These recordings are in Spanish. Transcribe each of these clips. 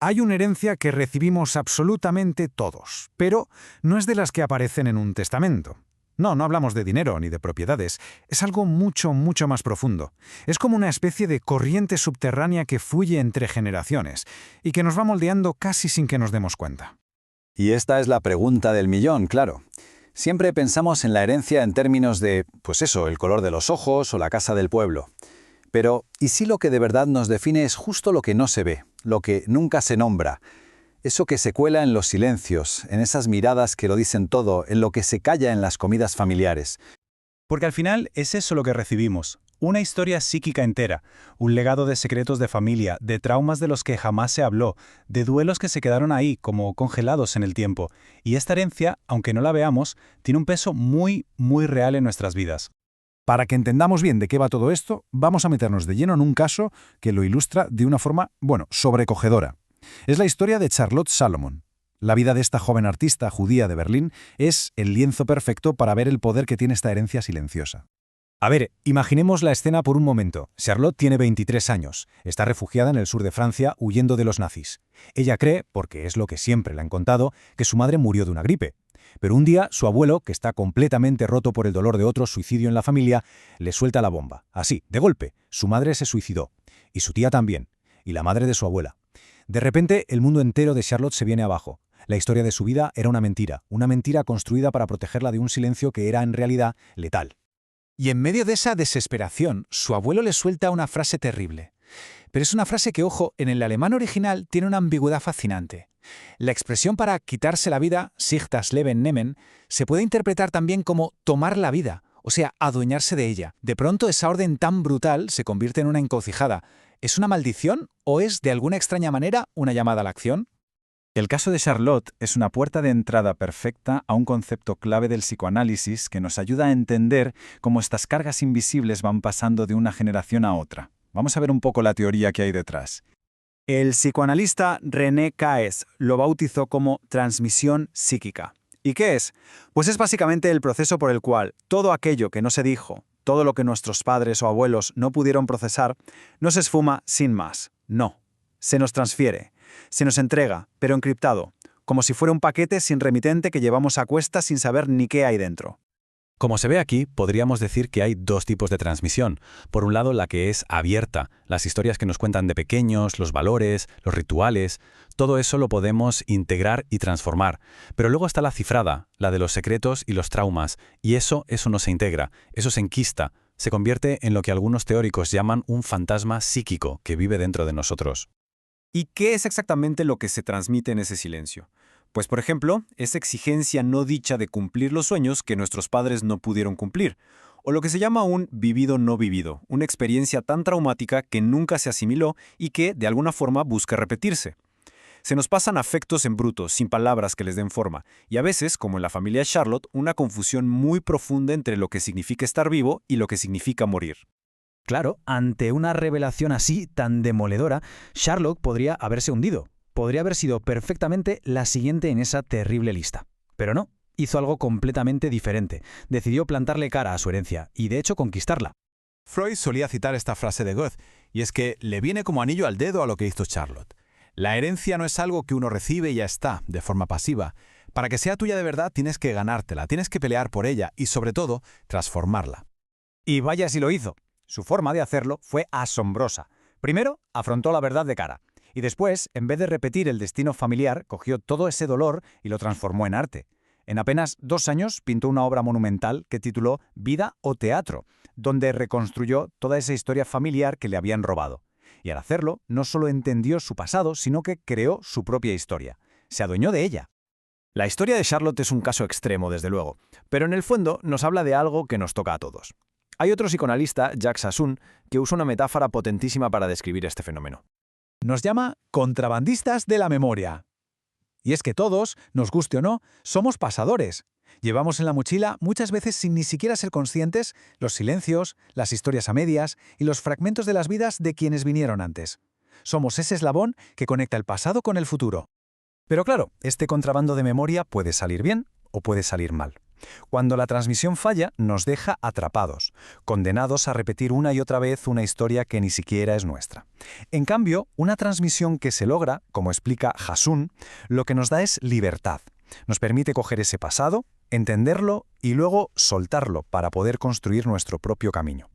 Hay una herencia que recibimos absolutamente todos, pero no es de las que aparecen en un testamento. No hablamos de dinero ni de propiedades. Es algo mucho, mucho más profundo. Es como una especie de corriente subterránea que fluye entre generaciones y que nos va moldeando casi sin que nos demos cuenta. Y esta es la pregunta del millón, claro. Siempre pensamos en la herencia en términos de, pues eso, el color de los ojos o la casa del pueblo. Pero, ¿y si lo que de verdad nos define es justo lo que no se ve, lo que nunca se nombra? Eso que se cuela en los silencios, en esas miradas que lo dicen todo, en lo que se calla en las comidas familiares. Porque al final es eso lo que recibimos, una historia psíquica entera, un legado de secretos de familia, de traumas de los que jamás se habló, de duelos que se quedaron ahí como congelados en el tiempo. Y esta herencia, aunque no la veamos, tiene un peso muy, muy real en nuestras vidas. Para que entendamos bien de qué va todo esto, vamos a meternos de lleno en un caso que lo ilustra de una forma, sobrecogedora. Es la historia de Charlotte Salomon. La vida de esta joven artista judía de Berlín es el lienzo perfecto para ver el poder que tiene esta herencia silenciosa. A ver, imaginemos la escena por un momento. Charlotte tiene 23 años. Está refugiada en el sur de Francia huyendo de los nazis. Ella cree, porque es lo que siempre le han contado, que su madre murió de una gripe. Pero un día, su abuelo, que está completamente roto por el dolor de otro suicidio en la familia, le suelta la bomba. Así, de golpe. Su madre se suicidó. Y su tía también. Y la madre de su abuela. De repente, el mundo entero de Charlotte se viene abajo. La historia de su vida era una mentira construida para protegerla de un silencio que era en realidad letal. Y en medio de esa desesperación, su abuelo le suelta una frase terrible. Pero es una frase que, ojo, en el alemán original tiene una ambigüedad fascinante. La expresión para quitarse la vida, sich das Leben nehmen, se puede interpretar también como tomar la vida, o sea, adueñarse de ella. De pronto esa orden tan brutal se convierte en una encrucijada. ¿Es una maldición o es, de alguna extraña manera, una llamada a la acción? El caso de Charlotte es una puerta de entrada perfecta a un concepto clave del psicoanálisis que nos ayuda a entender cómo estas cargas invisibles van pasando de una generación a otra. Vamos a ver un poco la teoría que hay detrás. El psicoanalista René Caes lo bautizó como transmisión psíquica. ¿Y qué es? Pues es básicamente el proceso por el cual todo aquello que no se dijo, todo lo que nuestros padres o abuelos no pudieron procesar, no se esfuma sin más. No. Se nos transfiere. Se nos entrega, pero encriptado, como si fuera un paquete sin remitente que llevamos a cuestas sin saber ni qué hay dentro. Como se ve aquí, podríamos decir que hay dos tipos de transmisión. Por un lado, la que es abierta, las historias que nos cuentan de pequeños, los valores, los rituales, todo eso lo podemos integrar y transformar. Pero luego está la cifrada, la de los secretos y los traumas, y eso no se integra, eso se enquista, se convierte en lo que algunos teóricos llaman un fantasma psíquico que vive dentro de nosotros. ¿Y qué es exactamente lo que se transmite en ese silencio? Pues, por ejemplo, esa exigencia no dicha de cumplir los sueños que nuestros padres no pudieron cumplir, o lo que se llama un vivido no vivido, una experiencia tan traumática que nunca se asimiló y que, de alguna forma, busca repetirse. Se nos pasan afectos en bruto, sin palabras que les den forma, y a veces, como en la familia Charlotte, una confusión muy profunda entre lo que significa estar vivo y lo que significa morir. Claro, ante una revelación así, tan demoledora, Charlotte podría haberse hundido. Podría haber sido perfectamente la siguiente en esa terrible lista. Pero no, hizo algo completamente diferente. Decidió plantarle cara a su herencia y, de hecho, conquistarla. Freud solía citar esta frase de Goethe, y es que le viene como anillo al dedo a lo que hizo Charlotte. La herencia no es algo que uno recibe y ya está, de forma pasiva. Para que sea tuya de verdad tienes que ganártela, tienes que pelear por ella y, sobre todo, transformarla. Y vaya si lo hizo. Su forma de hacerlo fue asombrosa. Primero, afrontó la verdad de cara. Y después, en vez de repetir el destino familiar, cogió todo ese dolor y lo transformó en arte. En apenas 2 años pintó una obra monumental que tituló Vida o Teatro, donde reconstruyó toda esa historia familiar que le habían robado. Y al hacerlo, no solo entendió su pasado, sino que creó su propia historia. Se adueñó de ella. La historia de Charlotte es un caso extremo, desde luego, pero en el fondo nos habla de algo que nos toca a todos. Hay otro psicoanalista, Jacques Sassoon, que usa una metáfora potentísima para describir este fenómeno. Nos llama contrabandistas de la memoria. Y es que todos, nos guste o no, somos pasadores. Llevamos en la mochila, muchas veces sin ni siquiera ser conscientes, los silencios, las historias a medias y los fragmentos de las vidas de quienes vinieron antes. Somos ese eslabón que conecta el pasado con el futuro. Pero claro, este contrabando de memoria puede salir bien o puede salir mal. Cuando la transmisión falla, nos deja atrapados, condenados a repetir una y otra vez una historia que ni siquiera es nuestra. En cambio, una transmisión que se logra, como explica Hasun, lo que nos da es libertad. Nos permite coger ese pasado, entenderlo y luego soltarlo para poder construir nuestro propio camino.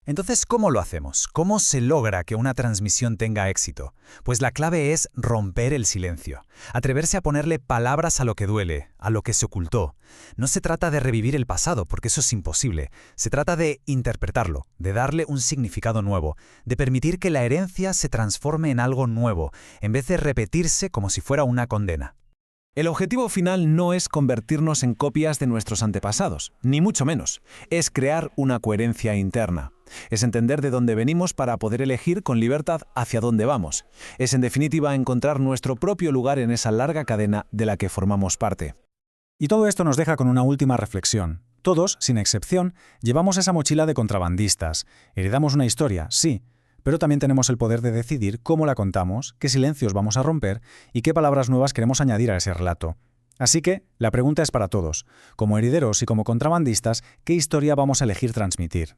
Entonces, ¿cómo lo hacemos? ¿Cómo se logra que una transmisión tenga éxito? Pues la clave es romper el silencio, atreverse a ponerle palabras a lo que duele, a lo que se ocultó. No se trata de revivir el pasado, porque eso es imposible. Se trata de interpretarlo, de darle un significado nuevo, de permitir que la herencia se transforme en algo nuevo, en vez de repetirse como si fuera una condena. El objetivo final no es convertirnos en copias de nuestros antepasados, ni mucho menos. Es crear una coherencia interna. Es entender de dónde venimos para poder elegir con libertad hacia dónde vamos. Es en definitiva encontrar nuestro propio lugar en esa larga cadena de la que formamos parte. Y todo esto nos deja con una última reflexión. Todos, sin excepción, llevamos esa mochila de contrabandistas. Heredamos una historia, sí, pero también tenemos el poder de decidir cómo la contamos, qué silencios vamos a romper y qué palabras nuevas queremos añadir a ese relato. Así que, la pregunta es para todos. Como herederos y como contrabandistas, ¿qué historia vamos a elegir transmitir?